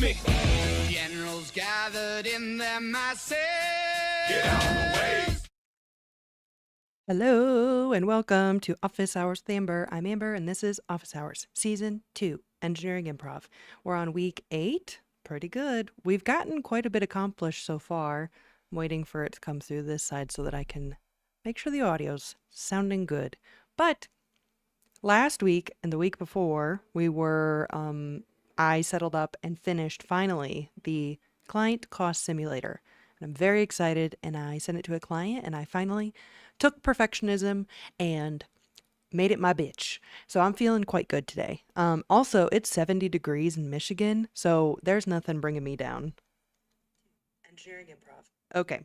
me. Generals gathered in their masses. Get out of the way. Hello and welcome to Office Hours with Amber. I'm Amber and this is Office Hours, Season 2, Engineering Improv. We're on week 8. Pretty good. We've gotten quite a bit accomplished so far. I'm waiting for it to come through this side so that I can make sure the audio's sounding good. But last week and the week before, I settled up and finished finally the client cost simulator. And I'm very excited, and I sent it to a client, and I finally took perfectionism and made it my bitch. So I'm feeling quite good today. Also, it's 70 degrees in Michigan, so there's nothing bringing me down. Engineering Improv. Okay.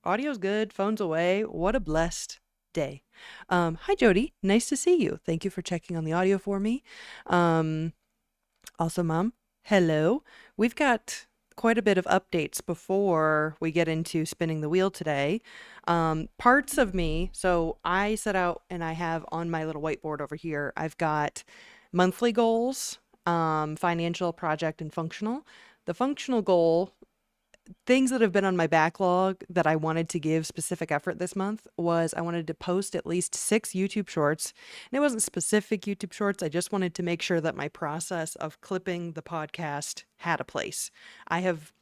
Audio's good, phone's away. What a blessed day. Hi, Jody. Nice to see you. Thank you for checking on the audio for me. Also, Mom, hello. We've got quite a bit of updates before we get into spinning the wheel today. Parts of me, so I set out and I have on my little whiteboard over here, I've got monthly goals, financial, project, and functional. The functional goal, things that have been on my backlog that I wanted to give specific effort this month was I wanted to post at least 6 YouTube shorts. And it wasn't specific YouTube shorts. I just wanted to make sure that my process of clipping the podcast had a place. I have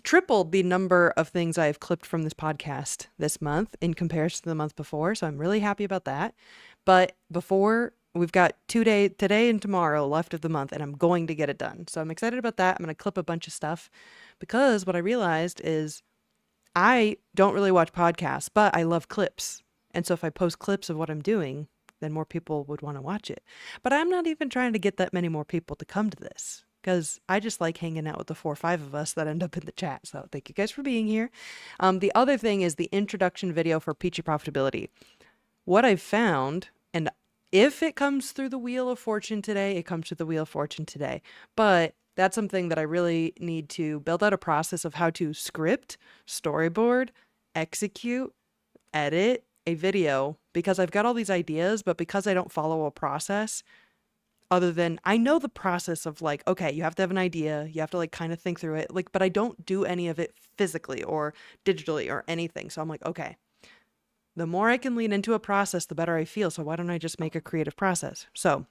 tripled the number of things I have clipped from this podcast this month in comparison to the month before. So I'm really happy about that. But we've got 2 days, today and tomorrow left of the month, and I'm going to get it done. So I'm excited about that. I'm going to clip a bunch of stuff because what I realized is I don't really watch podcasts, but I love clips. And so if I post clips of what I'm doing, then more people would want to watch it. But I'm not even trying to get that many more people to come to this because I just like hanging out with the 4 or 5 of us that end up in the chat. So thank you guys for being here. The other thing is the introduction video for Peachy Profitability. What I've found, and if it comes through the Wheel of Fortune today, it comes through the Wheel of Fortune today. But that's something that I really need to build out a process of how to script, storyboard, execute, edit a video, because I've got all these ideas, but because I don't follow a process other than I know the process of like, okay, you have to have an idea, you have to like kind of think through it, like, but I don't do any of it physically or digitally or anything. So I'm like, okay, the more I can lean into a process, the better I feel. So why don't I just make a creative process? So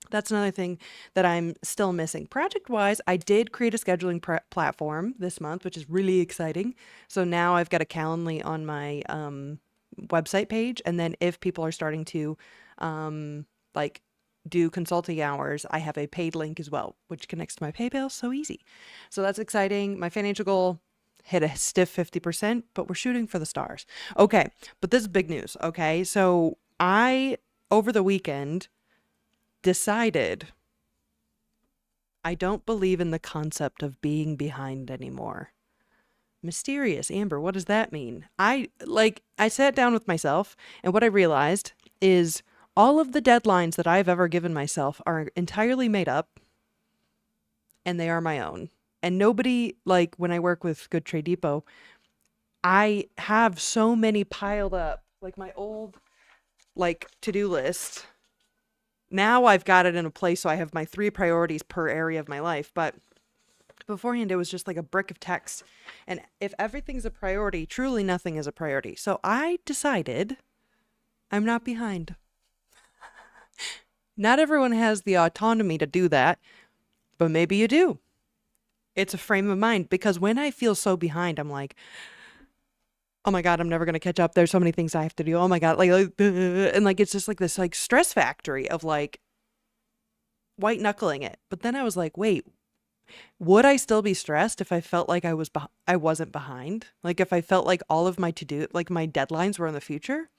that's another thing that I'm still missing. Project-wise, I did create a scheduling platform this month, which is really exciting. So now I've got a Calendly on my website page. And then if people are starting to do consulting hours, I have a paid link as well, which connects to my PayPal. So easy. So that's exciting. My financial goal hit a stiff 50%, but we're shooting for the stars. Okay, but this is big news, okay? So I, over the weekend, decided I don't believe in the concept of being behind anymore. Mysterious, Amber, what does that mean? I sat down with myself, and what I realized is all of the deadlines that I've ever given myself are entirely made up, and they are my own. And nobody, like when I work with Good Trade Depot, I have so many piled up, like my old to-do list. Now I've got it in a place so I have my 3 priorities per area of my life. But beforehand, it was just like a brick of text. And if everything's a priority, truly nothing is a priority. So I decided I'm not behind. Not everyone has the autonomy to do that, but maybe you do. It's a frame of mind, because when I feel so behind, I'm like, oh my God, I'm never going to catch up. There's so many things I have to do. Oh my God. And it's just like this stress factory of white knuckling it. But then I was like, wait, would I still be stressed if I felt like I wasn't behind? Like if I felt like all of my my deadlines were in the future?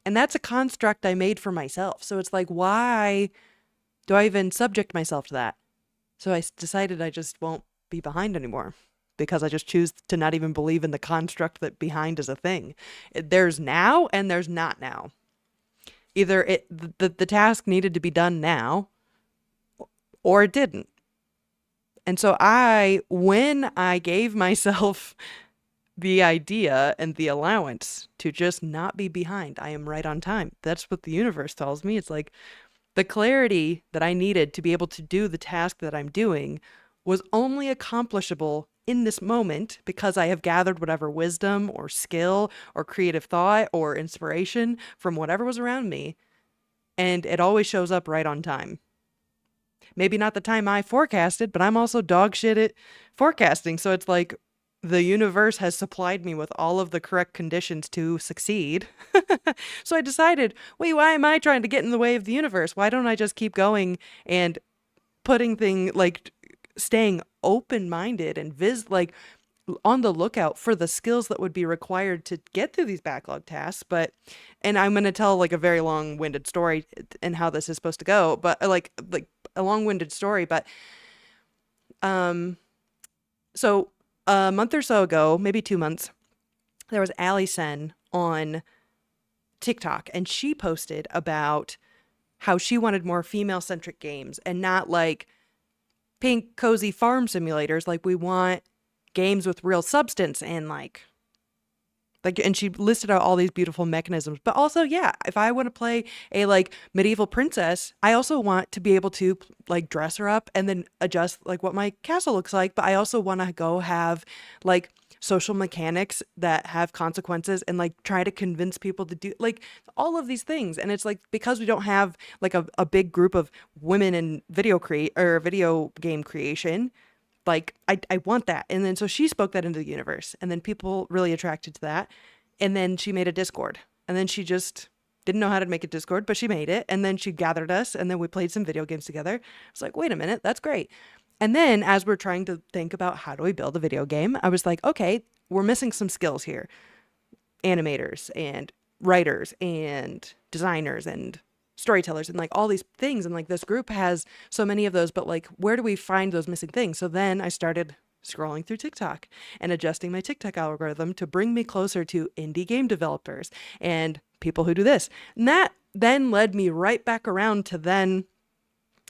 And that's a construct I made for myself. So it's like, why do I even subject myself to that? So I decided I just won't be behind anymore, because I just choose to not even believe in the construct that behind is a thing. There's now and there's not now. Either the task needed to be done now or it didn't. And so when I gave myself the idea and the allowance to just not be behind, I am right on time. That's what the universe tells me. It's like, The clarity that I needed to be able to do the task that I'm doing was only accomplishable in this moment because I have gathered whatever wisdom or skill or creative thought or inspiration from whatever was around me, and it always shows up right on time. Maybe not the time I forecasted, but I'm also dog shit at forecasting. So it's like the universe has supplied me with all of the correct conditions to succeed. So I decided, wait, why am I trying to get in the way of the universe? Why don't I just keep going and putting staying open-minded and on the lookout for the skills that would be required to get through these backlog tasks. And I'm going to tell like a very long-winded story and how this is supposed to go, but like a long-winded story. But so a month or so ago, maybe 2 months, there was Allie Sen on TikTok, and she posted about how she wanted more female-centric games and not like pink, cozy farm simulators. Like, we want games with real substance and and she listed out all these beautiful mechanisms. But also, yeah, if I want to play a like medieval princess, I also want to be able to like dress her up and then adjust like what my castle looks like. But I also want to go have like social mechanics that have consequences and like try to convince people to do like all of these things. And it's like, because we don't have like a big group of women in video game creation, like I want that. And then so she spoke that into the universe, and then people really attracted to that. And then she made a Discord, and then she just didn't know how to make a Discord, but she made it. And then she gathered us, and then we played some video games together. I was like, wait a minute, that's great. And then as we're trying to think about how do we build a video game, I was like, okay, we're missing some skills here. Animators and writers and designers and storytellers and like all these things, and like this group has so many of those, but like where do we find those missing things? So then I started scrolling through TikTok and adjusting my TikTok algorithm to bring me closer to indie game developers and people who do this. And that then led me right back around to then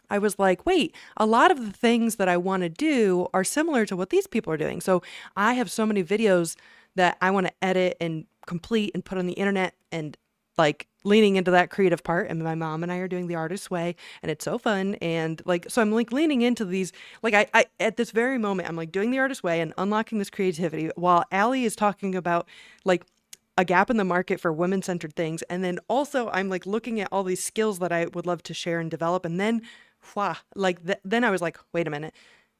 I was like, wait, a lot of the things that I want to do are similar to what these people are doing. So I have so many videos that I want to edit and complete and put on the internet, and like leaning into that creative part. And my mom and I are doing the artist's way, and it's so fun. And like, so I'm like leaning into these, like I at this very moment, I'm like doing the artist's way and unlocking this creativity while Allie is talking about like a gap in the market for women-centered things. And then also I'm like looking at all these skills that I would love to share and develop. And then, then I was like, wait a minute.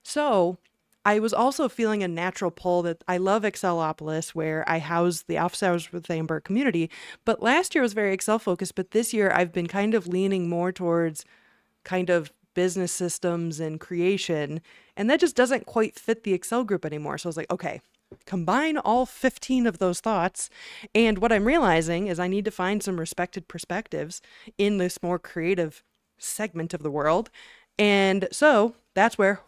So I was also feeling a natural pull that I love Excelopolis, where I house the office hours with the Amber community. But last year was very Excel focused, but this year I've been kind of leaning more towards kind of business systems and creation. And that just doesn't quite fit the Excel group anymore. So I was like, okay, combine all 15 of those thoughts. And what I'm realizing is I need to find some respected perspectives in this more creative segment of the world. And so that's where,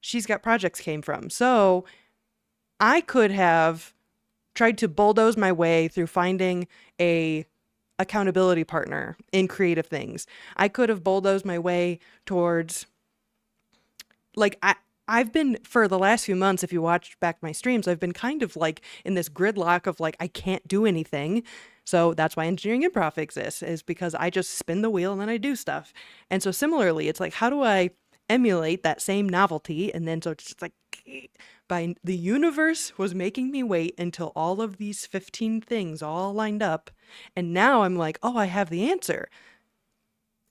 She's Got Projects came from. So I could have tried to bulldoze my way through finding a accountability partner in creative things. I could have bulldozed my way towards like I've been for the last few months, if you watched back my streams, I've been kind of like in this gridlock of like I can't do anything. So that's why engineering improv exists, is because I just spin the wheel and then I do stuff. And so similarly, it's like, how do I emulate that same novelty? And then so it's just like the universe was making me wait until all of these 15 things all lined up. And now I'm like, oh, I have the answer.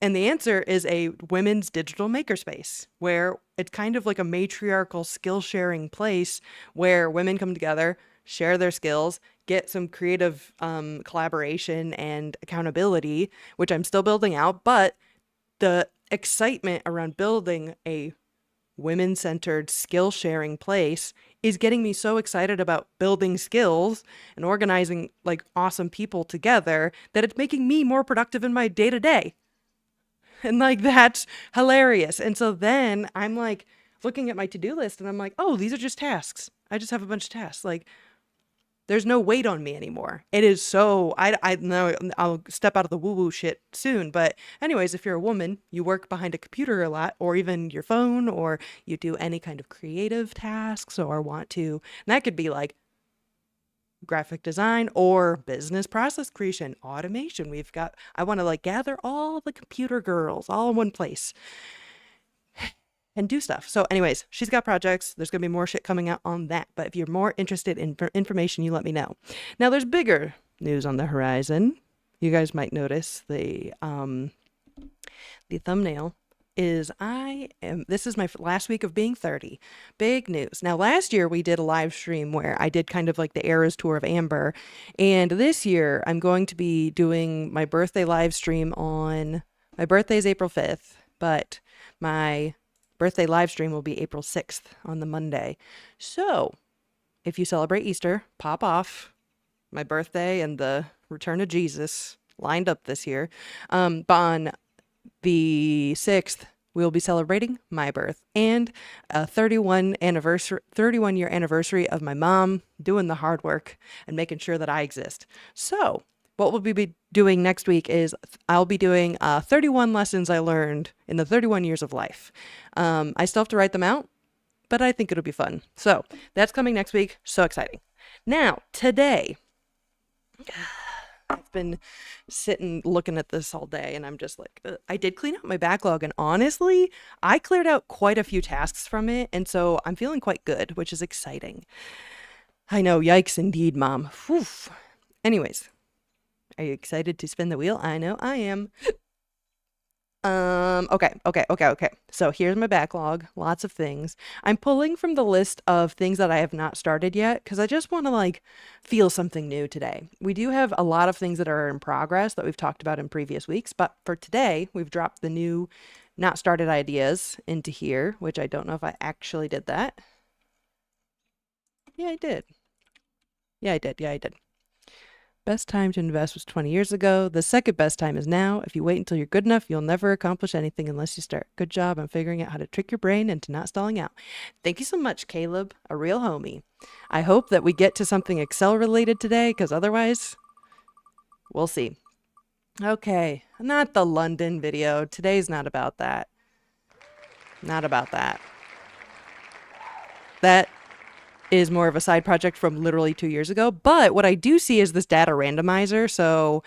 And the answer is a women's digital makerspace, where it's kind of like a matriarchal skill sharing place where women come together, share their skills, get some creative collaboration and accountability, which I'm still building out. But the excitement around building a women-centered skill sharing place is getting me so excited about building skills and organizing like awesome people together that it's making me more productive in my day-to-day. And like, that's hilarious. And so then I'm like looking at my to-do list and I'm like, oh, these are just tasks. I just have a bunch of tasks. Like, there's no weight on me anymore. It is so, I know I'll step out of the woo-woo shit soon. But anyways, if you're a woman, you work behind a computer a lot, or even your phone, or you do any kind of creative tasks or want to, and that could be like graphic design or business process creation, automation. I want to like gather all the computer girls all in one place and do stuff. So anyways, she's got projects. There's going to be more shit coming out on that. But if you're more interested in information, you let me know. Now there's bigger news on the horizon. You guys might notice the thumbnail is this is my last week of being 30. Big news. Now last year we did a live stream where I did kind of like the Eras tour of Amber, and this year I'm going to be doing my birthday live stream on, my birthday is April 5th, but my birthday live stream will be April 6th on the Monday. So if you celebrate Easter, pop off. My birthday and the return of Jesus lined up this year. But on the 6th, we'll be celebrating my birth and a 31 year anniversary of my mom doing the hard work and making sure that I exist. So what we'll be doing next week is I'll be doing 31 lessons I learned in the 31 years of life. I still have to write them out, but I think it'll be fun. So that's coming next week. So exciting. Now, today, I've been sitting looking at this all day and I'm just like, ugh. I did clean out my backlog, and honestly, I cleared out quite a few tasks from it. And so I'm feeling quite good, which is exciting. I know. Yikes indeed, Mom. Whew. Anyways, are you excited to spin the wheel? I know I am. Okay. So here's my backlog. Lots of things. I'm pulling from the list of things that I have not started yet because I just want to like feel something new today. We do have a lot of things that are in progress that we've talked about in previous weeks, but for today, we've dropped the new not started ideas into here, which I don't know if I actually did that. Yeah, I did. Yeah, I did. Best time to invest was 20 years ago. The second best time is now. If you wait until you're good enough, you'll never accomplish anything unless you start. Good job on figuring out how to trick your brain into not stalling out. Thank you so much, Caleb, a real homie. I hope that we get to something Excel related today, because otherwise, we'll see. Okay, not the London video. Today's not about that. Not about that. That is more of a side project from literally 2 years ago. But what I do see is this data randomizer. So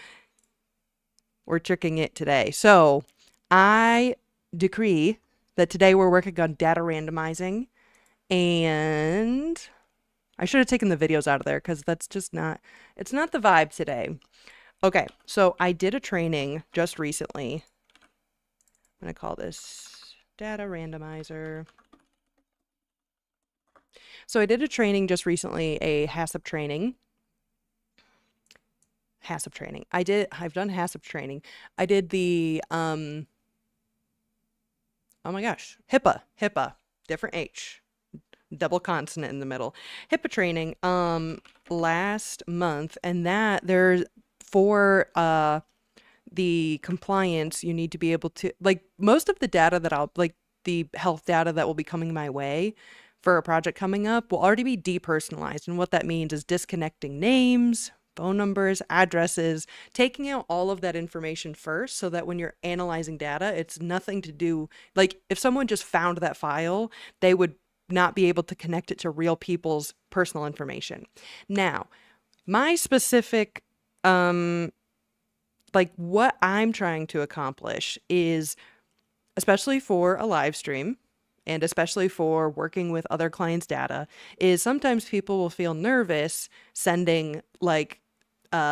we're tricking it today. So I decree that today we're working on data randomizing. And I should have taken the videos out of there because that's just not, it's not the vibe today. Okay, so I did a training just recently. I'm going to call this data randomizer. So I did a training just recently, a HACCP training. I've done HACCP training. I did the, oh my gosh, HIPAA, different H, double consonant in the middle. HIPAA training, last month, and that there's for, the compliance, you need to be able to, like, most of the data that the health data that will be coming my way for a project coming up will already be depersonalized. And what that means is disconnecting names, phone numbers, addresses, taking out all of that information first so that when you're analyzing data, it's nothing to do, like if someone just found that file, they would not be able to connect it to real people's personal information. Now, my specific, like what I'm trying to accomplish is, especially for a live stream, and especially for working with other clients' data, is sometimes people will feel nervous sending like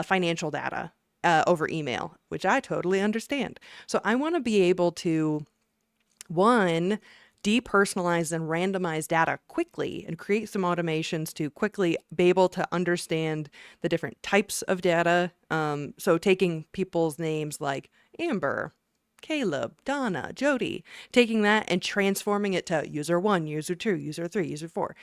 financial data over email, which I totally understand. So I want to be able to, one, depersonalize and randomize data quickly and create some automations to quickly be able to understand the different types of data. So taking people's names like Amber, Caleb, Donna, Jody, taking that and transforming it to user 1, user 2, user 3, user 4,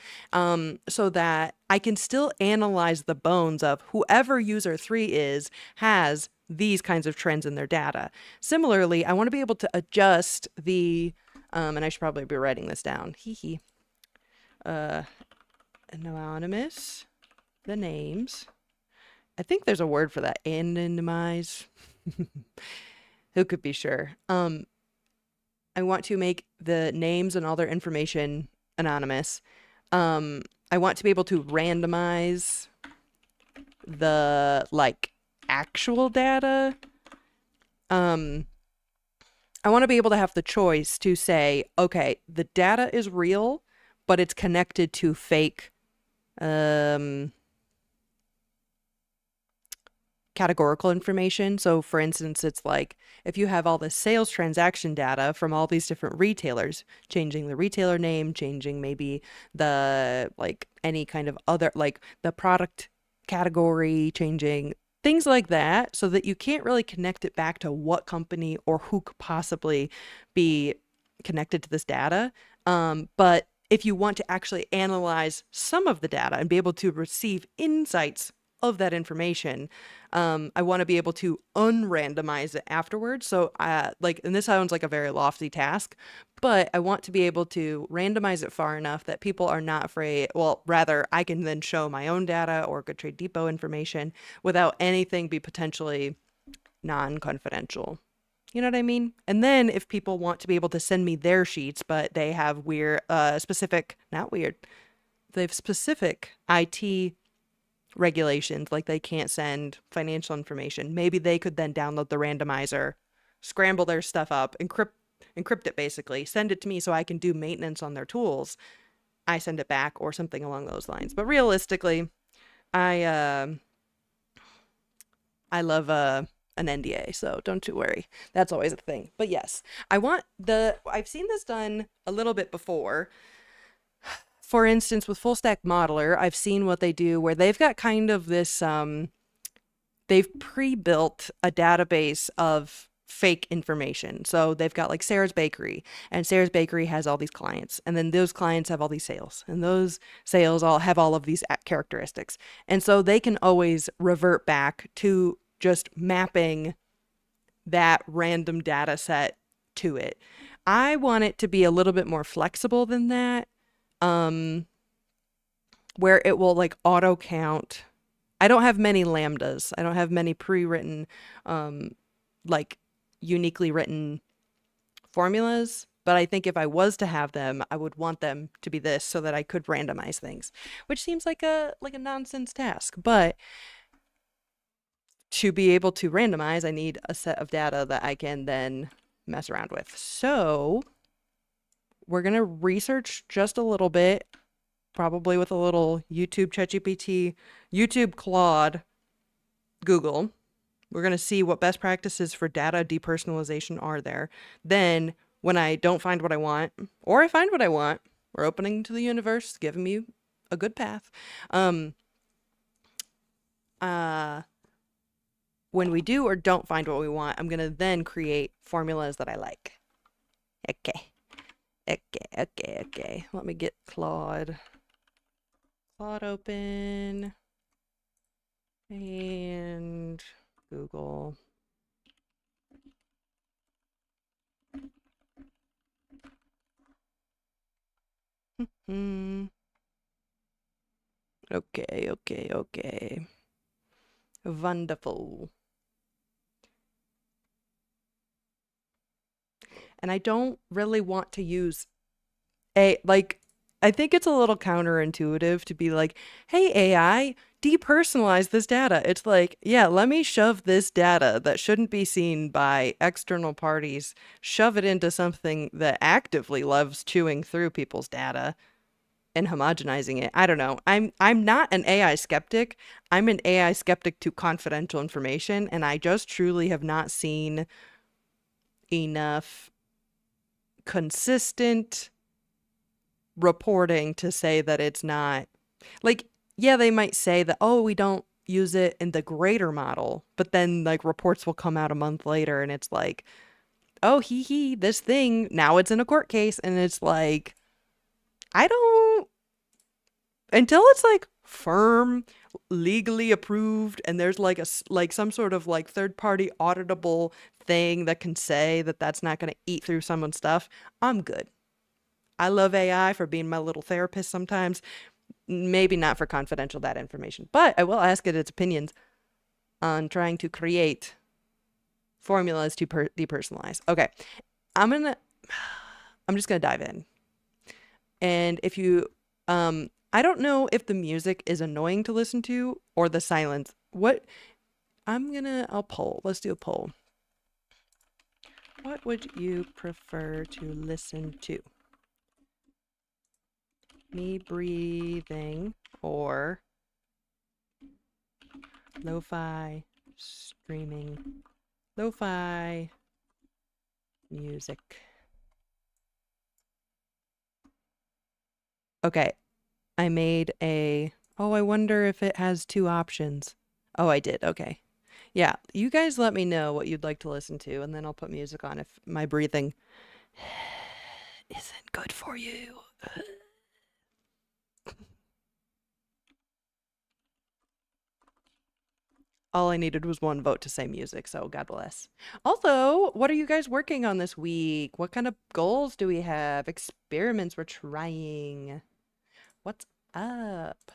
so that I can still analyze the bones of whoever user 3 has these kinds of trends in their data. Similarly, I want to be able to adjust the, and I should probably be writing this down, anonymous, the names. I think there's a word for that, anonymize. Who could be sure? I want to make the names and all their information anonymous. I want to be able to randomize the like actual data. I want to be able to have the choice to say, okay, the data is real, but it's connected to fake categorical information. So for instance, it's like if you have all the sales transaction data from all these different retailers, changing the retailer name, changing maybe the like any kind of other like the product category, changing things like that, so that you can't really connect it back to what company or who could possibly be connected to this data. But if you want to actually analyze some of the data and be able to receive insights of that information, I want to be able to unrandomize it afterwards. So, like, and this sounds like a very lofty task, but I want to be able to randomize it far enough that people are not afraid. Well, rather, I can then show my own data or Good Trade Depot information without anything be potentially non-confidential. You know what I mean? And then if people want to be able to send me their sheets, but they have weird, specific, not weird, they have specific IT regulations, like they can't send financial information. Maybe they could then download the randomizer, scramble their stuff up, encrypt it basically, send it to me so I can do maintenance on their tools. I send it back or something along those lines. But realistically, I love an NDA, so don't you worry. That's always a thing. But yes, I've seen this done a little bit before. For instance, with Full Stack Modeler, I've seen what they do where they've got kind of this, they've pre-built a database of fake information. So they've got like Sarah's Bakery, and Sarah's Bakery has all these clients, and then those clients have all these sales, and those sales all have all of these characteristics. And so they can always revert back to just mapping that random data set to it. I want it to be a little bit more flexible than that. Where it will like auto count. I don't have many lambdas. I don't have many pre-written, like uniquely written formulas. But I think if I was to have them, I would want them to be this so that I could randomize things, which seems like a nonsense task. But to be able to randomize, I need a set of data that I can then mess around with. So we're going to research just a little bit, probably with a little YouTube, ChatGPT, YouTube, Claude, Google. We're going to see what best practices for data depersonalization are there. Then when I don't find what I want, or I find what I want, we're opening to the universe, giving me a good path. When we do or don't find what we want, I'm going to then create formulas that I like. Okay. Let me get Claude open and Google. Okay. Wonderful. And I don't really want to use I think it's a little counterintuitive to be like, hey, AI, depersonalize this data. It's like, yeah, let me shove this data that shouldn't be seen by external parties, shove it into something that actively loves chewing through people's data and homogenizing it. I don't know. I'm not an AI skeptic. I'm an AI skeptic to confidential information, and I just truly have not seen enough consistent reporting to say that it's not like, yeah, they might say that, oh, we don't use it in the greater model, but then like reports will come out a month later and it's like, oh, this thing, now it's in a court case. And it's like, I don't, until it's like firm, legally approved, and there's like some sort of like third party auditable thing that can say that that's not going to eat through someone's stuff, I'm good. I love AI for being my little therapist sometimes. Maybe not for confidential data information, but I will ask it its opinions on trying to create formulas to depersonalize. Okay, I'm just gonna dive in. And if you, I don't know if the music is annoying to listen to or the silence What? I'll poll. Let's do a poll. What would you prefer to listen to? Me breathing or lo-fi streaming? Lo-fi music. Okay. I made a... Oh, I wonder if it has two options. Oh, I did. Okay. Yeah, you guys let me know what you'd like to listen to, and then I'll put music on if my breathing isn't good for you. All I needed was one vote to say music, so God bless. Also, what are you guys working on this week? What kind of goals do we have? Experiments we're trying? What's up?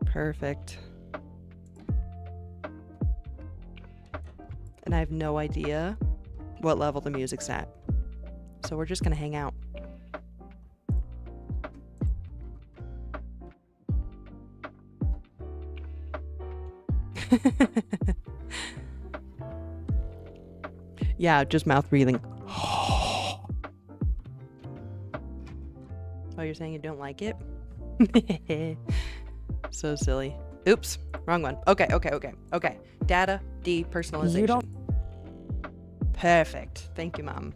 Perfect. And I have no idea what level the music's at. So we're just gonna hang out. Yeah, just mouth breathing. Oh, you're saying you don't like it? So silly. Oops, wrong one. Okay. Data depersonalization. You don't. Perfect. Thank you, Mom.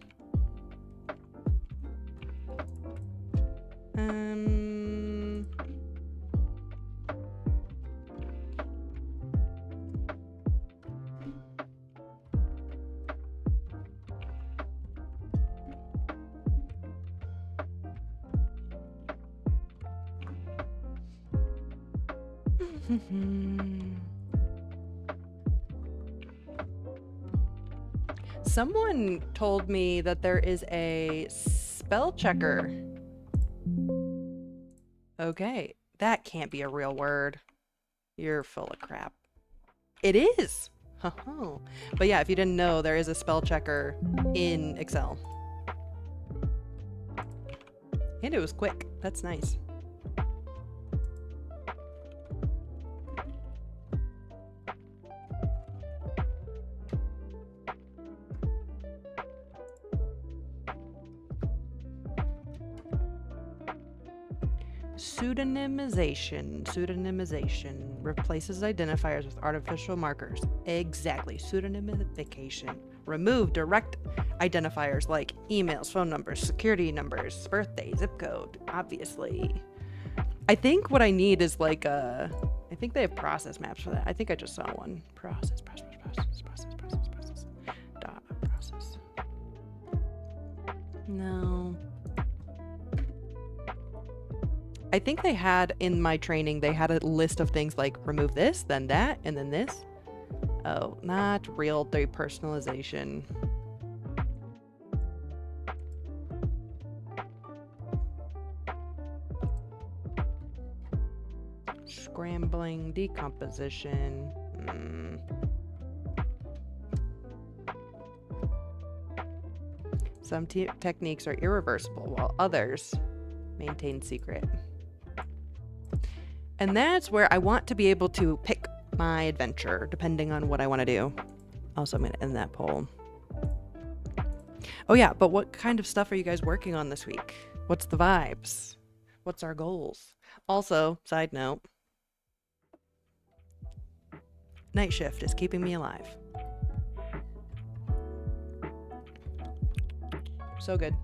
Someone told me that there is a spell checker. Okay, that can't be a real word. You're full of crap. It is. But yeah, if you didn't know, there is a spell checker in Excel. And it was quick. That's nice. Pseudonymization replaces identifiers with artificial markers. Exactly. Pseudonymification. Remove direct identifiers like emails, phone numbers, security numbers, birthday, zip code, obviously. I think what I need is like I think they have process maps for that. I think I just saw one. Process. Dot process. No. I think they had in my training, they had a list of things like remove this, then that, and then this. Oh, not real depersonalization. Scrambling, decomposition. Some techniques are irreversible, while others maintain secret. And that's where I want to be able to pick my adventure, depending on what I want to do. Also, I'm going to end that poll. Oh yeah, but what kind of stuff are you guys working on this week? What's the vibes? What's our goals? Also, side note, night shift is keeping me alive. So good.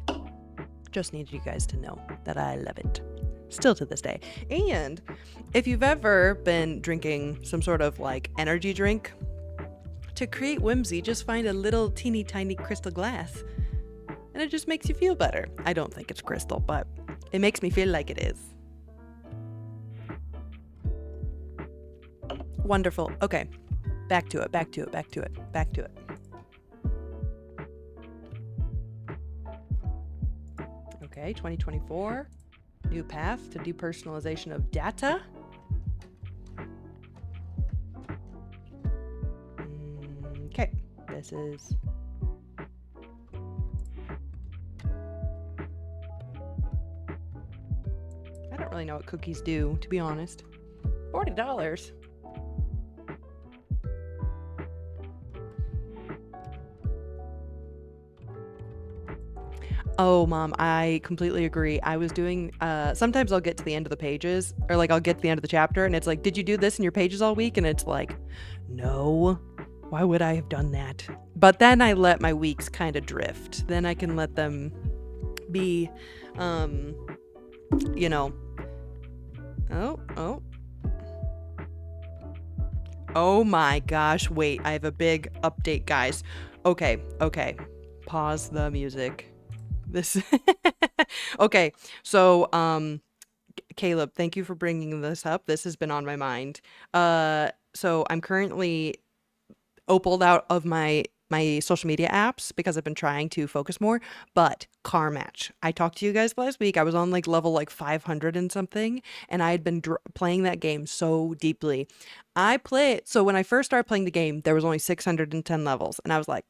Just need you guys to know that I love it. Still to this day. And if you've ever been drinking some sort of like energy drink, to create whimsy, just find a little teeny tiny crystal glass and it just makes you feel better. I don't think it's crystal, but it makes me feel like it is. Wonderful. Okay. Back to it. Okay, 2024. New path to depersonalization of data. Okay, this is... I don't really know what cookies do, to be honest. $40. Oh, Mom, I completely agree. I was doing, sometimes I'll get to the end of the pages, or like I'll get to the end of the chapter, and it's like, did you do this in your pages all week? And it's like, no. Why would I have done that? But then I let my weeks kind of drift. Then I can let them be, you know. Oh my gosh, wait, I have a big update, guys. Okay. Pause the music. This Okay, so Caleb, thank you for bringing this up. This has been on my mind. So I'm currently opaled out of my social media apps because I've been trying to focus more, but car match. I talked to you guys last week. I was on like level like 500 and something, and I had been playing that game so deeply. I play it. So when I first started playing the game, there was only 610 levels, and I was like,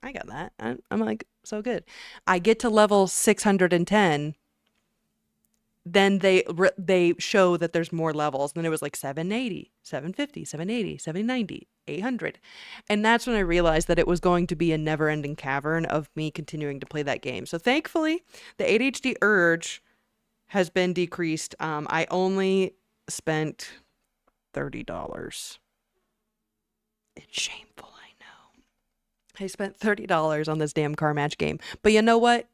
I got that. I'm like, so good. I get to level 610. Then they show that there's more levels. And then it was like 780, 750, 780, 790, 800. And that's when I realized that it was going to be a never-ending cavern of me continuing to play that game. So thankfully, the ADHD urge has been decreased. I only spent $30. It's shameful. I spent $30 on this damn car match game. But you know what?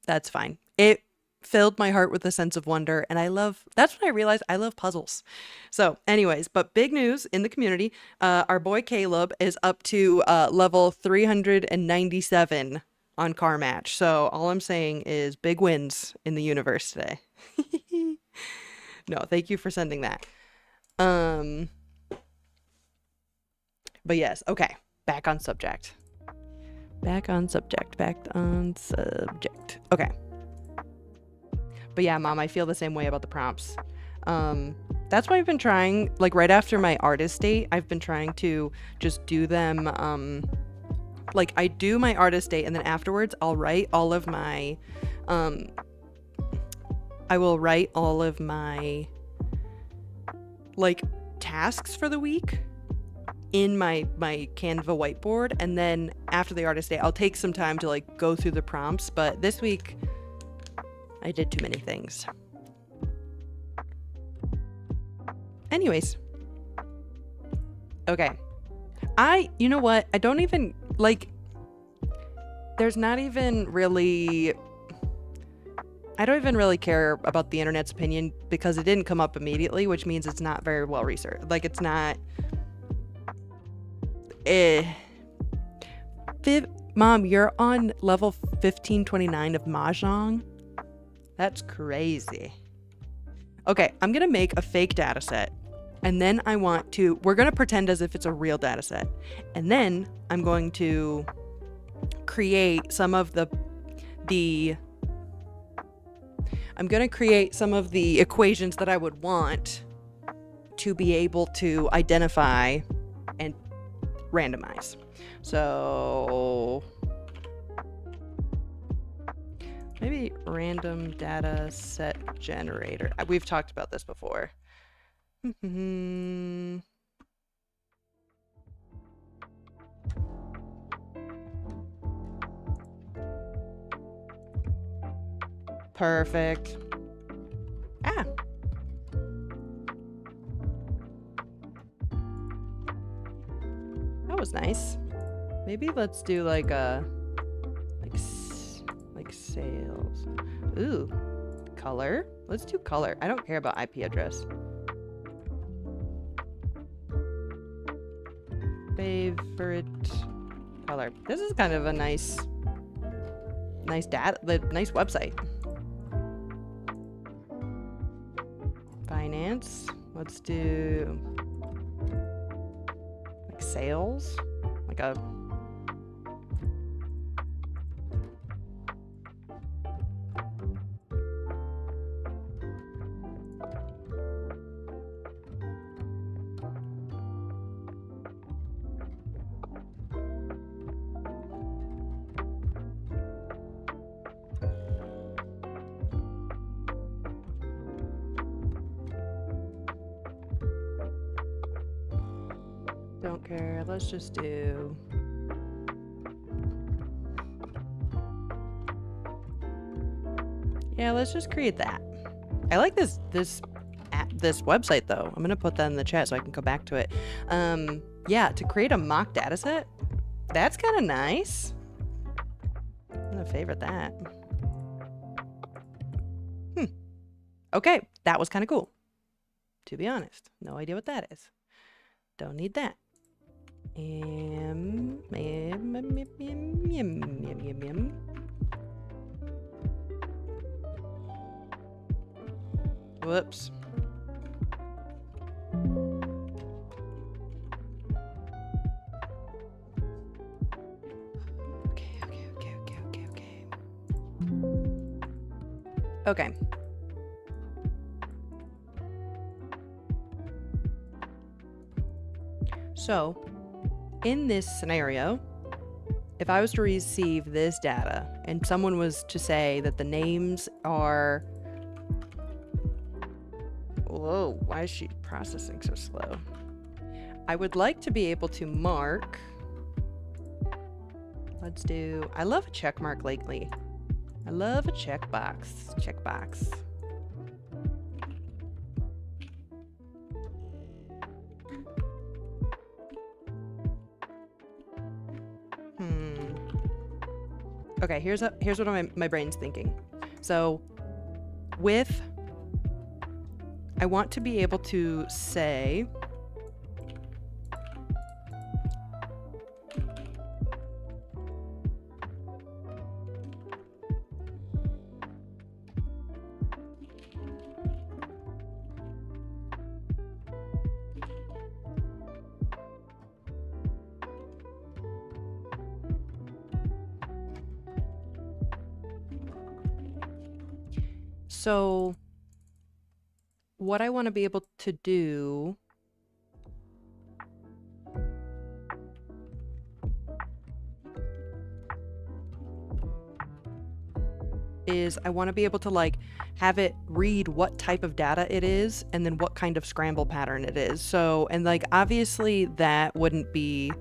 That's fine. It filled my heart with a sense of wonder, and that's when I realized I love puzzles. So anyways, but big news in the community, our boy Caleb is up to level 397 on car match. So all I'm saying is big wins in the universe today. No, thank you for sending that. But yes, okay, back on subject. Okay. But yeah, Mom, I feel the same way about the prompts. That's why I've been trying, like right after my artist date, I've been trying to just do them, like I do my artist date and then afterwards I'll write all of my, like tasks for the week in my Canva whiteboard, and then after the artist day I'll take some time to like go through the prompts, but this week I did too many things. Anyways, okay, you know what, I don't even like, there's not even really, I don't even really care about the internet's opinion because it didn't come up immediately, which means it's not very well researched. Like it's not Mom, you're on level 1529 of Mahjong? That's crazy. Okay, I'm gonna make a fake data set, and then we're gonna pretend as if it's a real data set, and then I'm going to create some of the equations that I would want to be able to identify and randomize. So maybe random data set generator. We've talked about this before. Perfect. That was nice. Maybe let's do like sales. Ooh, color. Let's do color. I don't care about IP address. Favorite color. This is kind of a nice website. Finance. Let's do like sales. Like a Don't care. Let's just do... Yeah, let's just create that. I like this website though. I'm gonna put that in the chat so I can go back to it. Yeah, to create a mock data set, that's kind of nice. I'm gonna favorite that. Okay, that was kind of cool. To be honest, no idea what that is. Don't need that. Whoops. Okay. So, in this scenario, if I was to receive this data and someone was to say that the names are... Whoa, why is she processing so slow? I would like to be able to mark... Let's do... I love a check mark lately. I love a checkbox. Checkbox. Okay, here's what my brain's thinking. So, I want to be able to say... So, what I want to be able to do is I want to be able to like have it read what type of data it is and then what kind of scramble pattern it is. So, and like obviously that wouldn't be...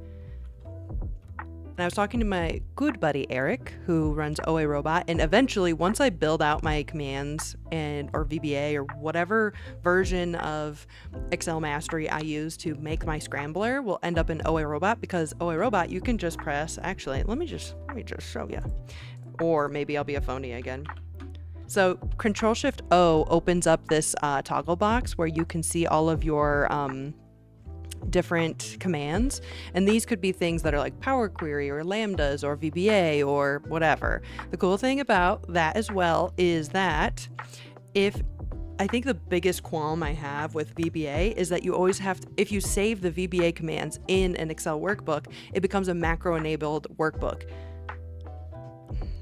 And I was talking to my good buddy Eric, who runs OA Robot, and eventually, once I build out my commands or VBA or whatever version of Excel Mastery I use to make my scrambler, will end up in OA Robot, because OA Robot you can just press. Actually, let me just show you, or maybe I'll be a phony again. So Control-Shift-O opens up this toggle box where you can see all of your different commands, and these could be things that are like Power Query or Lambdas or VBA or whatever. The cool thing about that as well is that I think the biggest qualm I have with VBA is that you always have to, if you save the VBA commands in an Excel workbook, it becomes a macro enabled workbook,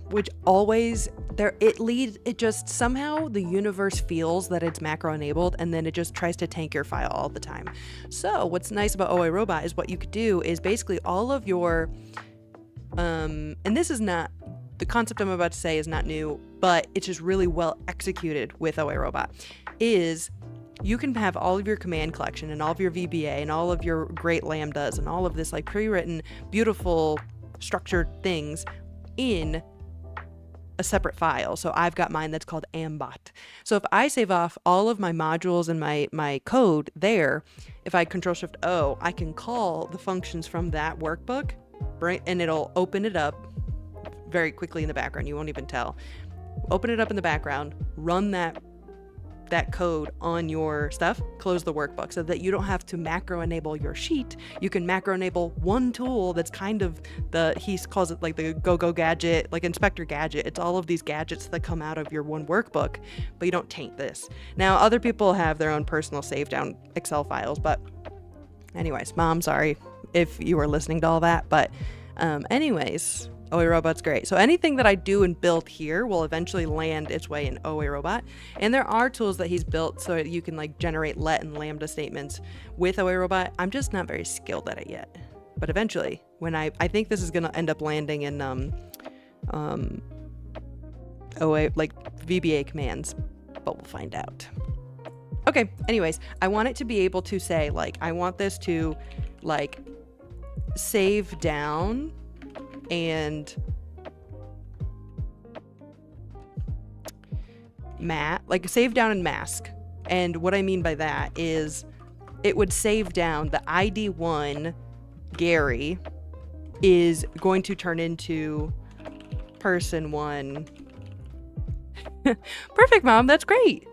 which always it just somehow the universe feels that it's macro enabled, and then it just tries to tank your file all the time. So what's nice about OA Robot is what you could do is basically all of your and this is not, the concept I'm about to say is not new, but it's just really well executed with OA Robot, is you can have all of your command collection and all of your VBA and all of your great lambdas and all of this like pre-written beautiful structured things in a separate file. So I've got mine that's called ambot. So if I save off all of my modules and my code there, if I Control-Shift-O, I can call the functions from that workbook, and it'll open it up very quickly in the background. You won't even tell. Open it up in the background, run that code on your stuff, close the workbook, so that you don't have to macro enable your sheet. You can macro enable one tool that's kind of he calls it like the go-go gadget, like inspector gadget. It's all of these gadgets that come out of your one workbook, but you don't taint this. Now, other people have their own personal save down Excel files, but anyways, Mom, sorry if you were listening to all that, but anyways, OA Robot's great. So anything that I do and build here will eventually land its way in OA Robot. And there are tools that he's built so you can like generate let and lambda statements with OA Robot. I'm just not very skilled at it yet. But eventually, when I think this is going to end up landing in OA, like VBA commands, but we'll find out. Okay, anyways, I want it to be able to say, like, I want this to like save down and like save down and mask. And what I mean by that is it would save down the ID1 Gary is going to turn into person 1. Perfect, Mom. That's great.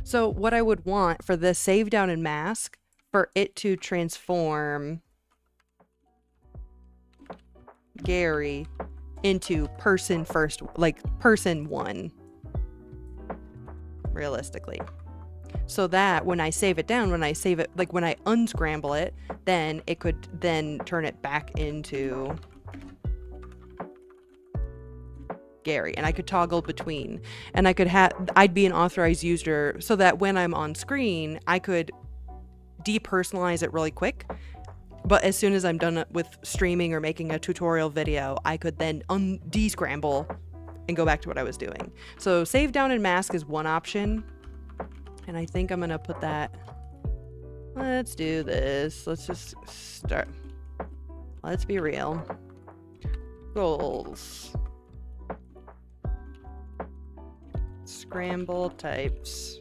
So what I would want for this save down and mask, for it to transform Gary into person 1, realistically. So that when I save it down, when I unscramble it, then it could then turn it back into Gary, and I could toggle between, and I'd be an authorized user so that when I'm on screen, I could depersonalize it really quick. But as soon as I'm done with streaming or making a tutorial video, I could then descramble and go back to what I was doing. So save down and mask is one option. And I think I'm going to put that. Let's do this. Let's just start. Let's be real. Goals. Scramble types.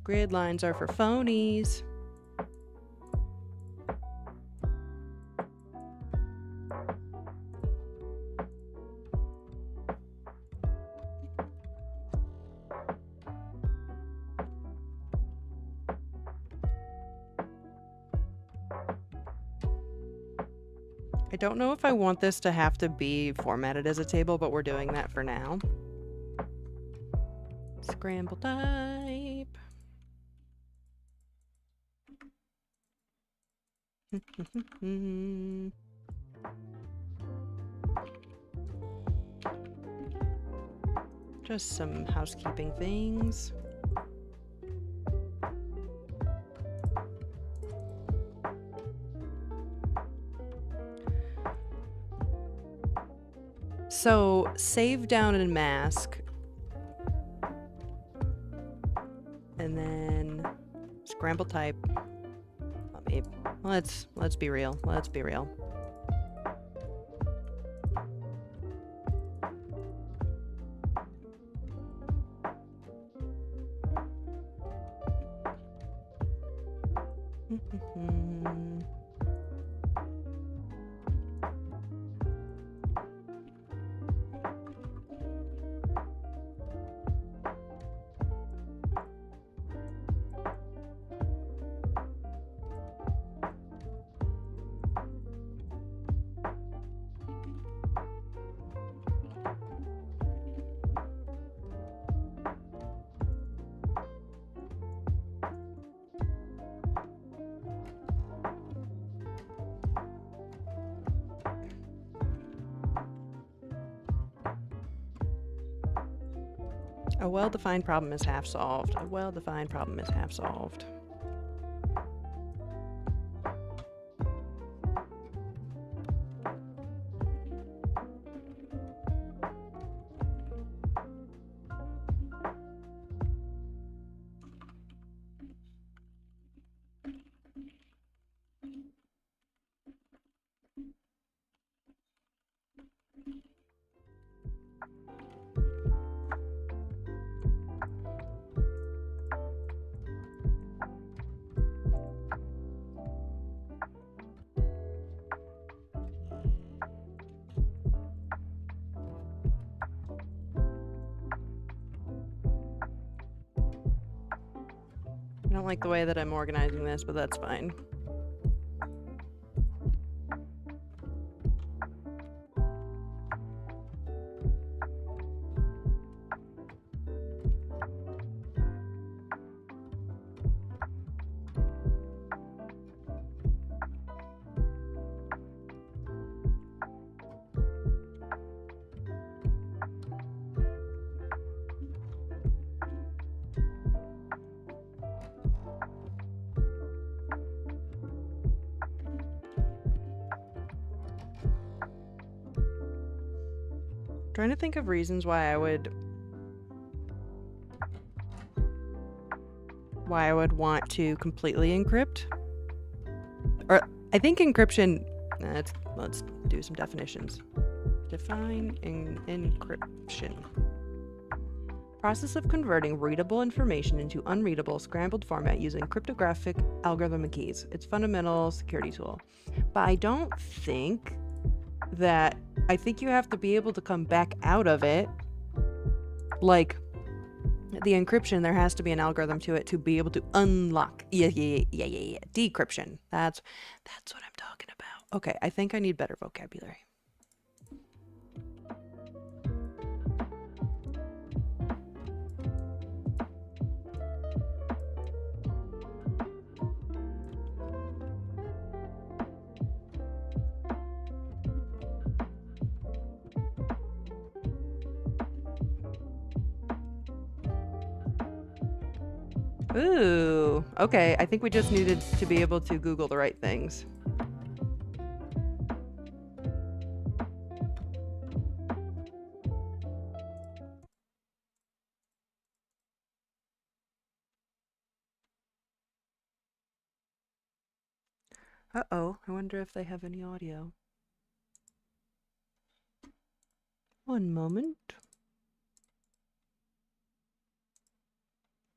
Grid lines are for phonies. I don't know if I want this to have to be formatted as a table, but we're doing that for now. Scramble type. Just some housekeeping things. So save down and mask. And then scramble type. Let's be real. Let's be real. A well-defined problem is half solved. A well-defined problem is half solved. I don't like the way that I'm organizing this, but that's fine. Trying to think of reasons why I would want to completely encrypt. Or I think encryption, let's do some definitions. Define encryption. Process of converting readable information into unreadable scrambled format using cryptographic algorithmic keys. It's fundamental security tool. But I don't think that, I think you have to be able to come back out of it. Like the encryption, there has to be an algorithm to it to be able to unlock. Yeah. Decryption. That's what I'm talking about. Okay, I think I need better vocabulary. Ooh, okay. I think we just needed to be able to Google the right things. Uh-oh, I wonder if they have any audio. One moment.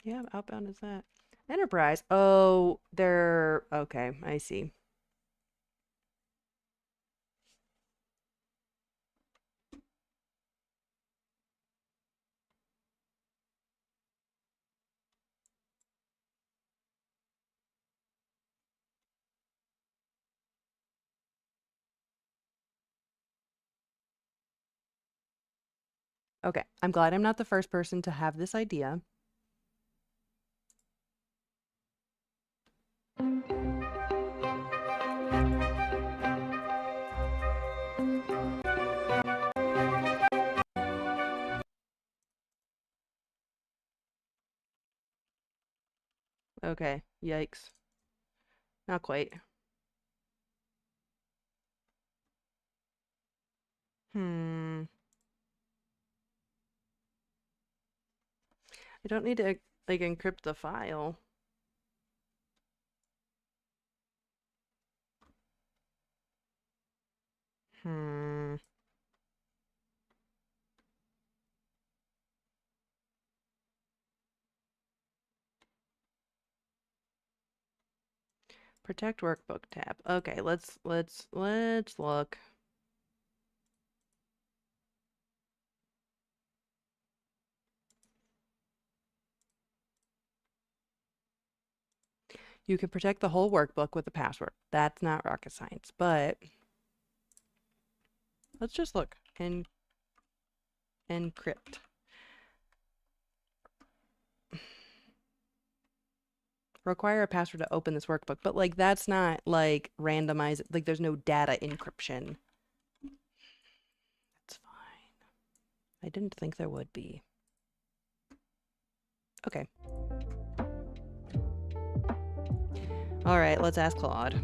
Yeah, outbound is that. Enterprise. Oh, they're okay, I see. Okay, I'm glad I'm not the first person to have this idea. Okay, yikes. Not quite. I don't need to, like, encrypt the file. Protect workbook tab. Okay, let's look. You can protect the whole workbook with a password. That's not rocket science, but let's just look. Encrypt. Require a password to open this workbook, but like that's not like randomized, like there's no data encryption. That's fine. I didn't think there would be. Okay. All right, let's ask Claude.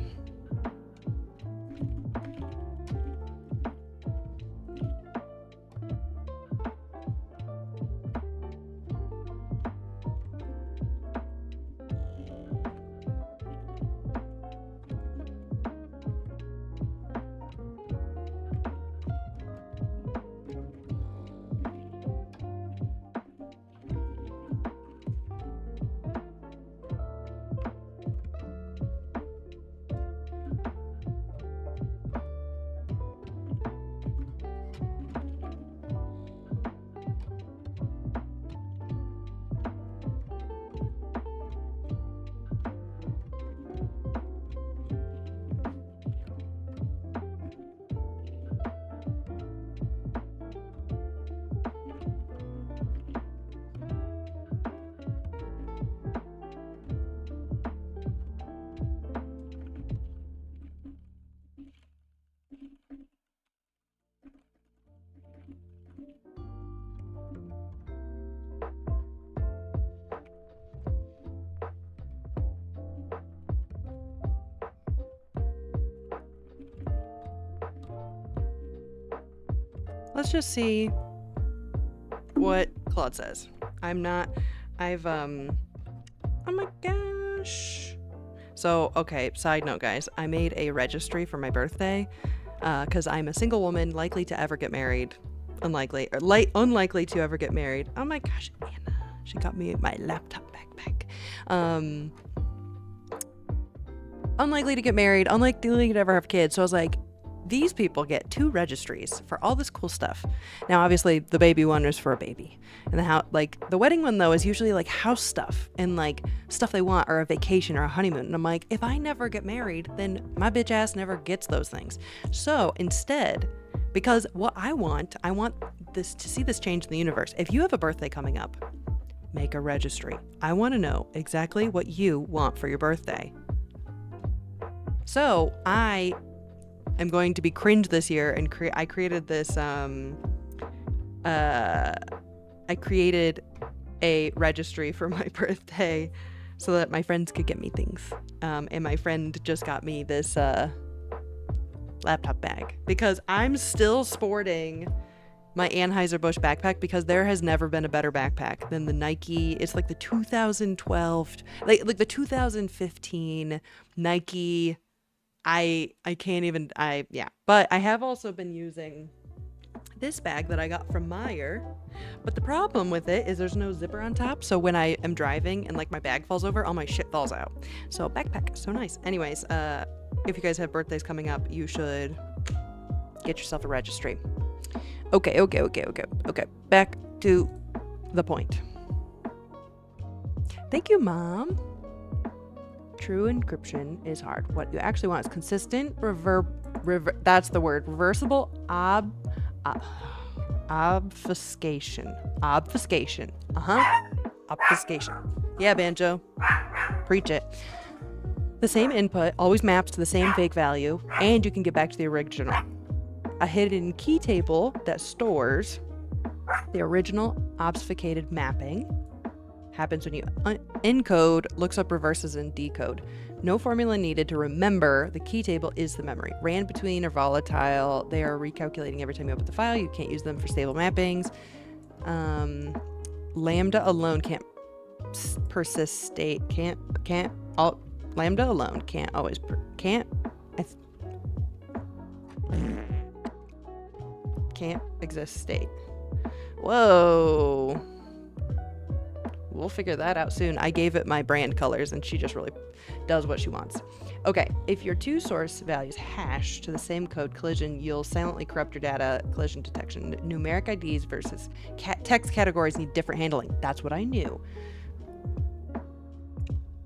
Let's just see what Claude says. I'm not, oh my gosh. So, okay, side note, guys, I made a registry for my birthday, because I'm a single woman, likely to ever get married. Unlikely to ever get married. Oh my gosh, Anna. She got me my laptop backpack. Unlikely to get married, unlikely to ever have kids. So I was like, these people get 2 registries for all this cool stuff. Now, obviously, the baby one is for a baby. And the wedding one, though, is usually like house stuff and like stuff they want, or a vacation or a honeymoon. And I'm like, if I never get married, then my bitch ass never gets those things. So instead, because what I want this to see this change in the universe. If you have a birthday coming up, make a registry. I want to know exactly what you want for your birthday. So I am going to be cringe this year, and I created this. I created a registry for my birthday so that my friends could get me things. And my friend just got me this laptop bag because I'm still sporting my Anheuser-Busch backpack, because there has never been a better backpack than the Nike. It's like the 2012, like the 2015 Nike. I can't even, but I have also been using this bag that I got from Meijer, but the problem with it is there's no zipper on top, so when I am driving and like my bag falls over, all my shit falls out. So backpack, so nice. Anyways, if you guys have birthdays coming up, you should get yourself a registry. Okay, back to the point. Thank you, Mom. True encryption is hard. What you actually want is consistent that's the word. Reversible obfuscation. Obfuscation. Obfuscation. Yeah, Banjo. Preach it. The same input always maps to the same fake value, and you can get back to the original. A hidden key table that stores the original obfuscated mapping happens when you encode, looks up reverses, and decode. No formula needed to remember. The key table is the memory. Ran between or volatile. They are recalculating every time you open the file. You can't use them for stable mappings. Lambda alone can't persist state. Lambda alone can't always can't exist state. Whoa. We'll figure that out soon. I gave it my brand colors, and she just really does what she wants. Okay, if your 2 source values hash to the same code collision, you'll silently corrupt your data. Collision detection. Numeric IDs versus text categories need different handling. That's what I knew.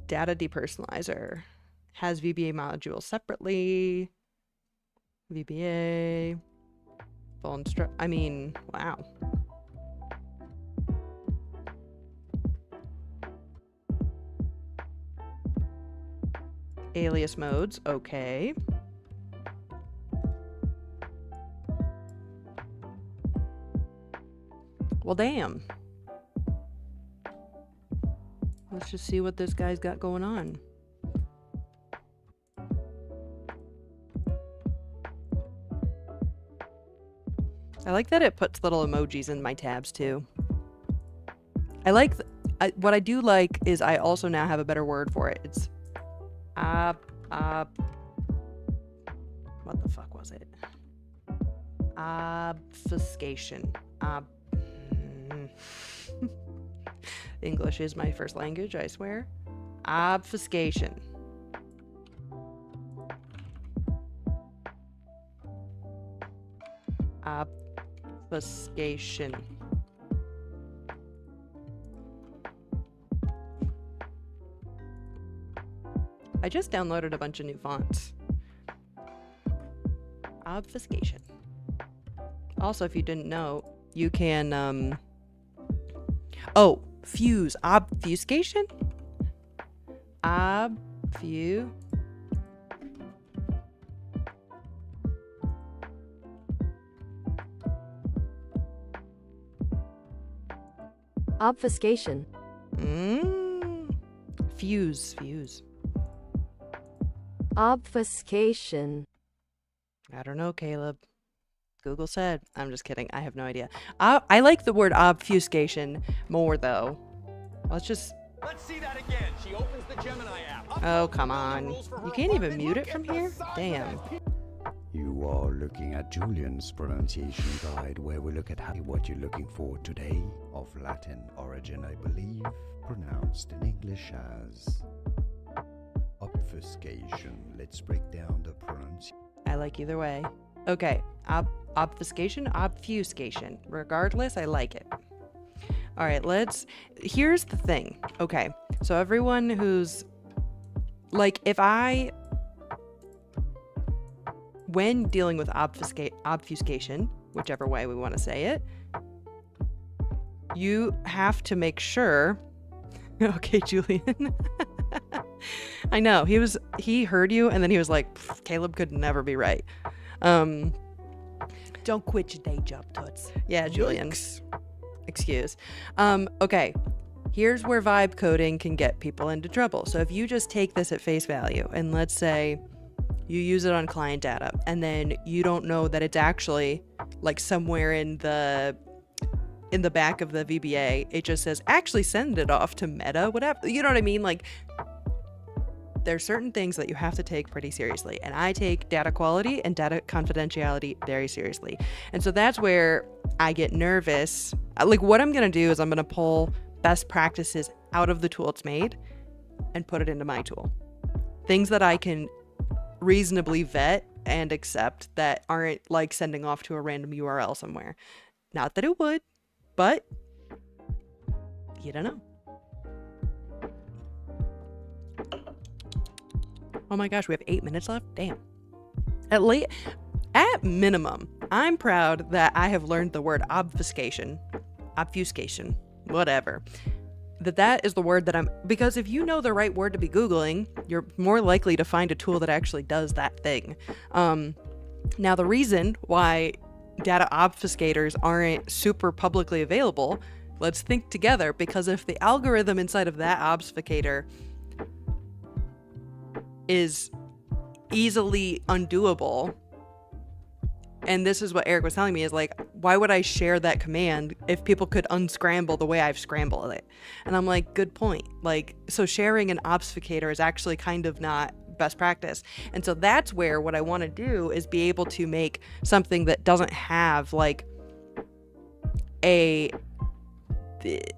Data depersonalizer has VBA modules separately. VBA. Full wow. Alias modes, okay. Well, damn. Let's just see what this guy's got going on. I like that it puts little emojis in my tabs too. What I do like is I also now have a better word for it. It's what the fuck was it? Obfuscation. English is my first language, I swear. Obfuscation. Obfuscation. I just downloaded a bunch of new fonts. Obfuscation. Also, if you didn't know, you can, fuse. Obfuscation? Obfuscation. Fuse. Obfuscation. I don't know, Caleb. Google said. I'm just kidding. I have no idea. I like the word obfuscation more, though. Let's see that again. She opens the Gemini app. Oh, come on. You can't even mute it from here? Damn. You are looking at Julian's pronunciation guide, where we look at what you're looking for today, of Latin origin, I believe, pronounced in English as obfuscation. Let's break down the pronunciation. I like either way. Okay, obfuscation, obfuscation. Regardless, I like it. All right, here's the thing. Okay, so everyone who's, like, when dealing with obfuscation, whichever way we want to say it, you have to make sure. Okay, Julian. I know, he heard you, and then he was like, Caleb could never be right. Don't quit your day job, Toots. Yeah, Julian. Excuse. Okay, here's where vibe coding can get people into trouble. So if you just take this at face value, and let's say you use it on client data, and then you don't know that it's actually, like, somewhere in the back of the VBA, it just says, actually send it off to Meta, whatever. You know what I mean? Like, there's certain things that you have to take pretty seriously. And I take data quality and data confidentiality very seriously. And so that's where I get nervous. Like, what I'm going to do is I'm going to pull best practices out of the tool it's made and put it into my tool. Things that I can reasonably vet and accept that aren't like sending off to a random URL somewhere. Not that it would, but you don't know. Oh my gosh, we have 8 minutes left? Damn. At minimum, I'm proud that I have learned the word obfuscation, whatever. That is the word that because if you know the right word to be Googling, you're more likely to find a tool that actually does that thing. Now, the reason why data obfuscators aren't super publicly available, let's think together, because if the algorithm inside of that obfuscator is easily undoable, and this is what Eric was telling me, is like, why would I share that command if people could unscramble the way I've scrambled it? And I'm like, good point. Like, so sharing an obfuscator is actually kind of not best practice. And so that's where what I want to do is be able to make something that doesn't have like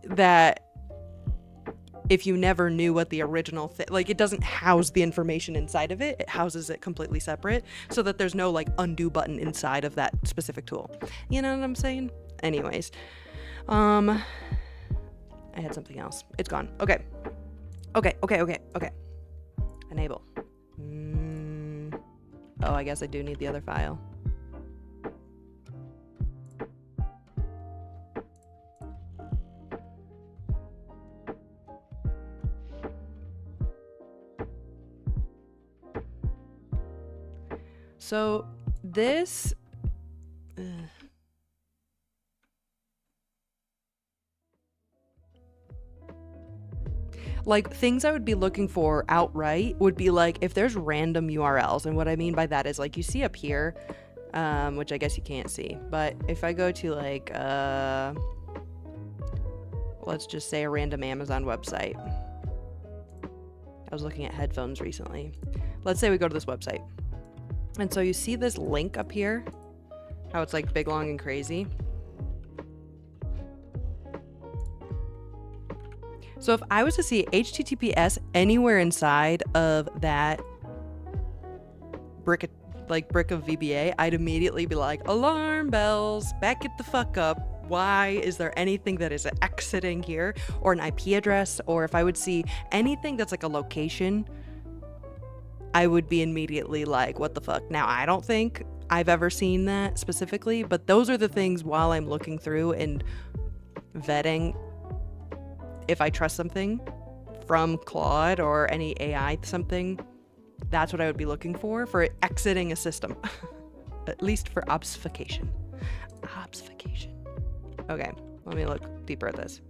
that if you never knew what the original like, it doesn't house the information inside of it, it houses it completely separate, so that there's no like undo button inside of that specific tool. You know what I'm saying? Anyways, I had something else. It's gone. Okay. Enable. Oh, I guess I do need the other file. So this like, things I would be looking for outright would be like if there's random URLs, and what I mean by that is like you see up here, which I guess you can't see, but if I go to like let's just say a random Amazon website. I was looking at headphones recently. Let's say we go to this website. And so you see this link up here, how it's like big, long, and crazy. So if I was to see HTTPS anywhere inside of that brick of VBA, I'd immediately be like, alarm bells, back it the fuck up. Why is there anything that is exiting here, or an IP address? Or if I would see anything that's like a location, I would be immediately like, what the fuck? Now, I don't think I've ever seen that specifically, but those are the things while I'm looking through and vetting if I trust something from Claude or any AI something, that's what I would be looking for exiting a system. At least for obfuscation. Obfuscation. Okay, let me look deeper at this.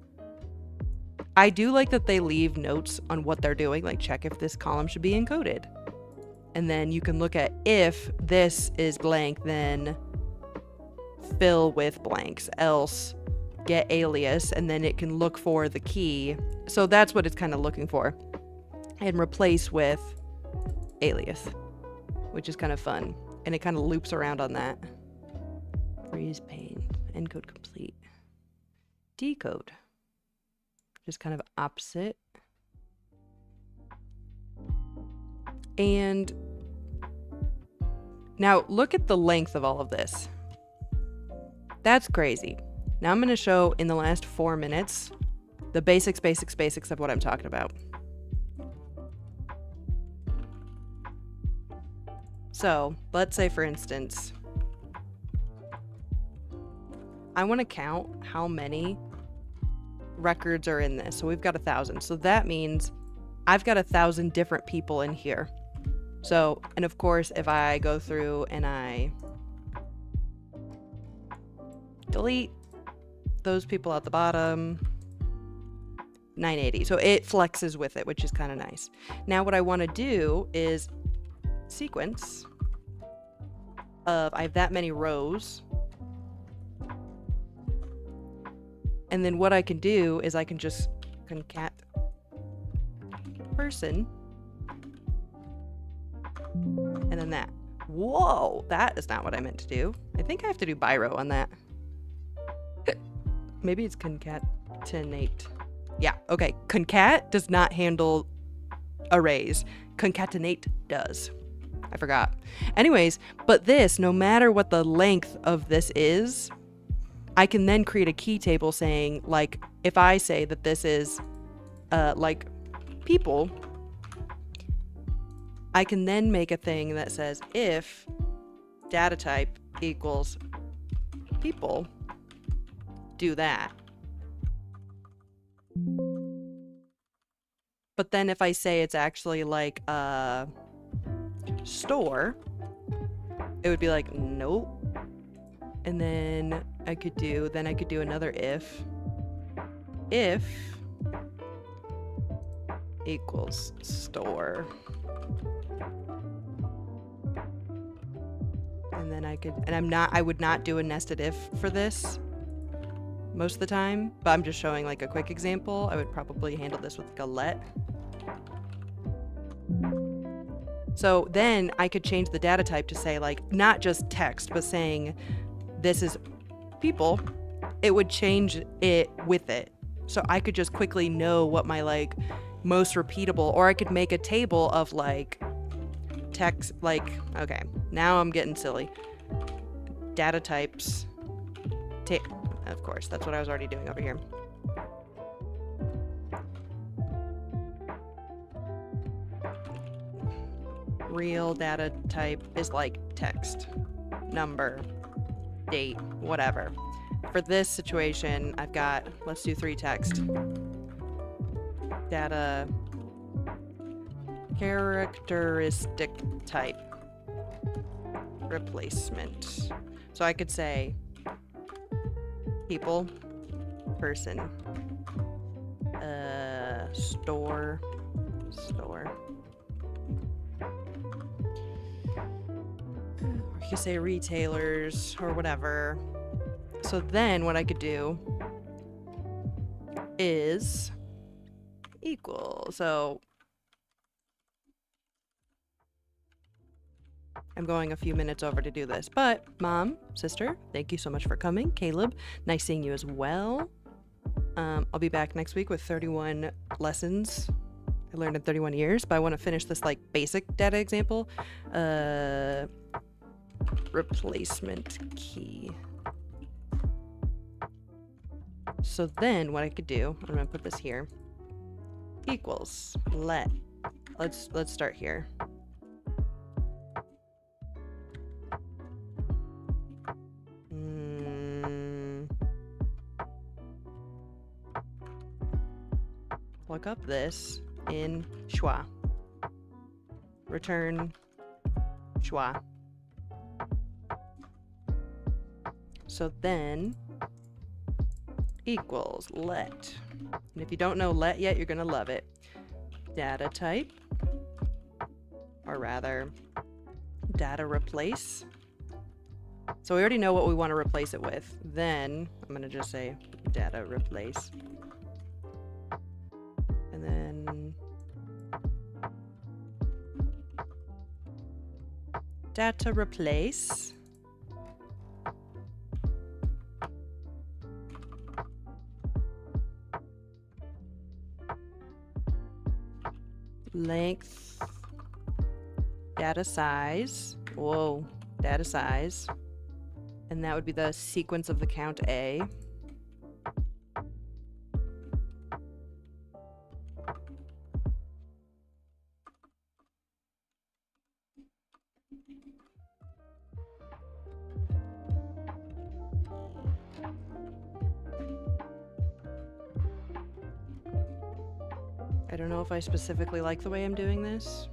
I do like that they leave notes on what they're doing, like check if this column should be encoded. And then you can look at if this is blank, then fill with blanks, else get alias, and then it can look for the key. So that's what it's kind of looking for. And replace with alias, which is kind of fun. And it kind of loops around on that. Freeze pane, encode complete. Decode, just kind of opposite. And now look at the length of all of this. That's crazy. Now I'm going to show in the last 4 minutes the basics of what I'm talking about. So let's say, for instance, I want to count how many records are in this. So we've got 1,000. So that means I've got 1,000 different people in here. So, and of course, if I go through and I delete those people at the bottom, 980. So it flexes with it, which is kind of nice. Now what I want to do is sequence of, I have that many rows. And then what I can do is I can just concat person. And then that. Whoa, that is not what I meant to do. I think I have to do biro on that. Maybe it's concatenate. Yeah, okay. Concat does not handle arrays. Concatenate does. I forgot. Anyways, but this, no matter what the length of this is, I can then create a key table saying, like, if I say that this is, like, people, I can then make a thing that says if data type equals people, do that. But then if I say it's actually like a store, it would be like, nope. And then I could do another if equals store. And then I would not do a nested if for this most of the time, but I'm just showing like a quick example. I would probably handle this with like a let. So then I could change the data type to say like, not just text, but saying this is people. It would change it with it. So I could just quickly know what my like most repeatable, or I could make a table of like text, like, okay, now I'm getting silly. Data types. Of course, that's what I was already doing over here. Real data type is like text, number, date, whatever. For this situation, I've got, let's do 3 text. Data characteristic type replacement. So I could say people, person, store. Or you could say retailers or whatever. So then what I could do is equal. So I'm going a few minutes over to do this, but mom, sister, thank you so much for coming. Caleb, nice seeing you as well. I'll be back next week with 31 lessons I learned in 31 years, but I want to finish this like basic data example. Replacement key. So then what I could do, I'm going to put this here, equals let. Let's start here. Look up this in schwa. Return schwa. So then equals let. And if you don't know let yet, you're gonna love it. Data type, or rather data replace, So we already know what we want to replace it with. Then I'm going to just say data replace. And then data replace. Length, data size. Whoa, data size. And that would be the sequence of the count A. I don't know if I specifically like the way I'm doing this,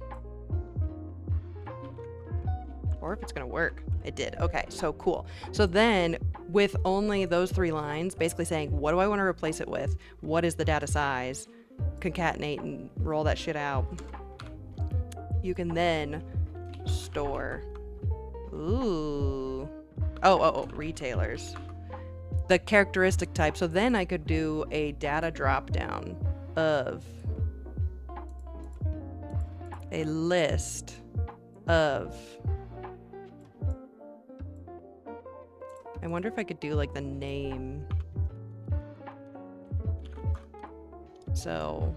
or if it's gonna work. It did. Okay, so cool. So then with only those 3 lines, basically saying, what do I want to replace it with? What is the data size? Concatenate and roll that shit out. You can then store. Ooh. Oh, retailers. The characteristic type. So then I could do a data drop down of a list of. I wonder if I could do like the name. So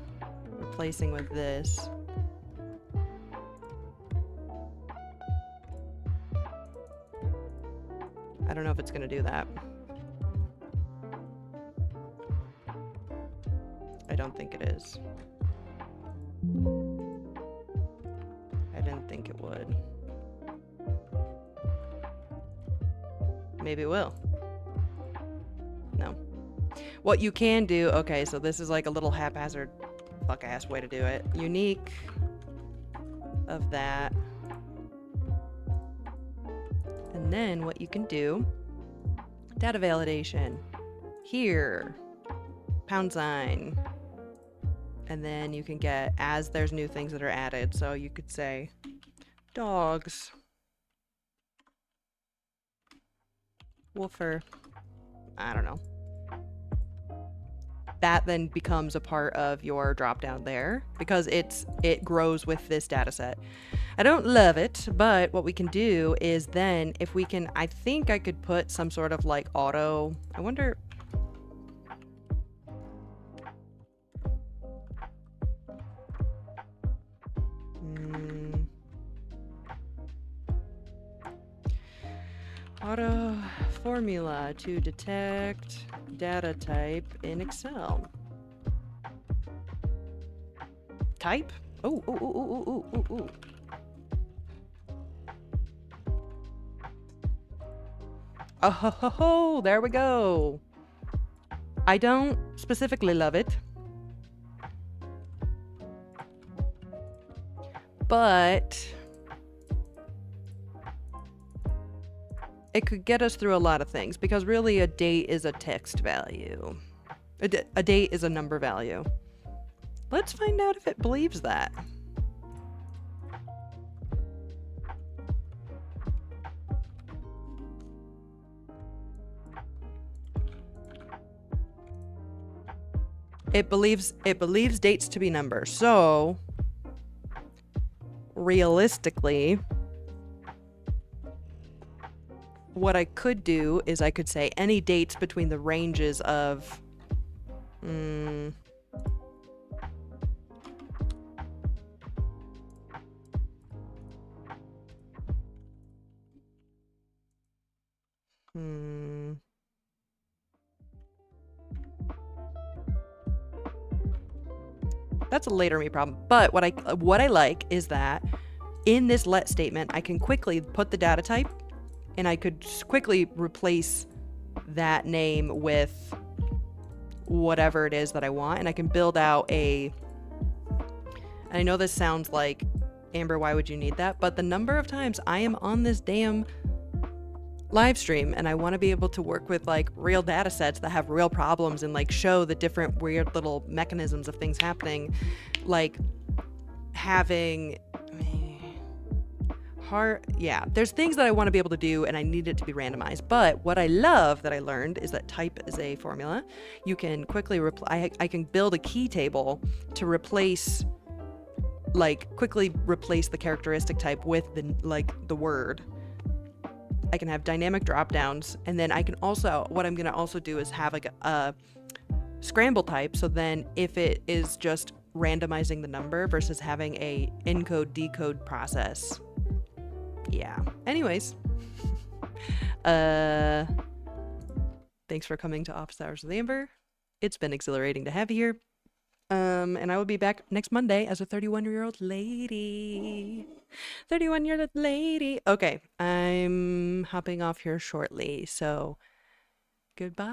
replacing with this. I don't know if it's going to do that. I don't think it is. I didn't think it would. Maybe it will. No. What you can do, okay, so this is like a little haphazard fuck-ass way to do it. Unique of that. And then what you can do, data validation. Here, £, and then you can get as there's new things that are added. So you could say dogs, woofer, I don't know. That then becomes a part of your drop down there because it grows with this data set. I don't love it, but what we can do is then if we can, I think I could put some sort of like auto, I wonder. Auto formula to detect data type in Excel. Type? Oh. Oh, ho, ho, ho, there we go. I don't specifically love it, but it could get us through a lot of things because really a date is a text value. A date is a number value. Let's find out if it believes that. It believes dates to be numbers. So realistically, what I could do is I could say any dates between the ranges of That's a later me problem. But what I like is that in this let statement, I can quickly put the data type and I could quickly replace that name with whatever it is that I want. And I can build out and I know this sounds like, Amber, why would you need that? But the number of times I am on this damn live stream and I want to be able to work with like real data sets that have real problems and like show the different weird little mechanisms of things happening, like having Yeah, there's things that I want to be able to do and I need it to be randomized. But what I love that I learned is that type is a formula. You can quickly I can build a key table to replace, quickly replace the characteristic type with the word. I can have dynamic drop downs, and then I can also, what I'm going to also do is have a scramble type. So then if it is just randomizing the number versus having a encode decode process. Yeah. Anyways, thanks for coming to Office Hours with Amber. It's been exhilarating to have you here. And I will be back next Monday as a 31-year-old lady. 31-year-old lady. Okay, I'm hopping off here shortly, so goodbye.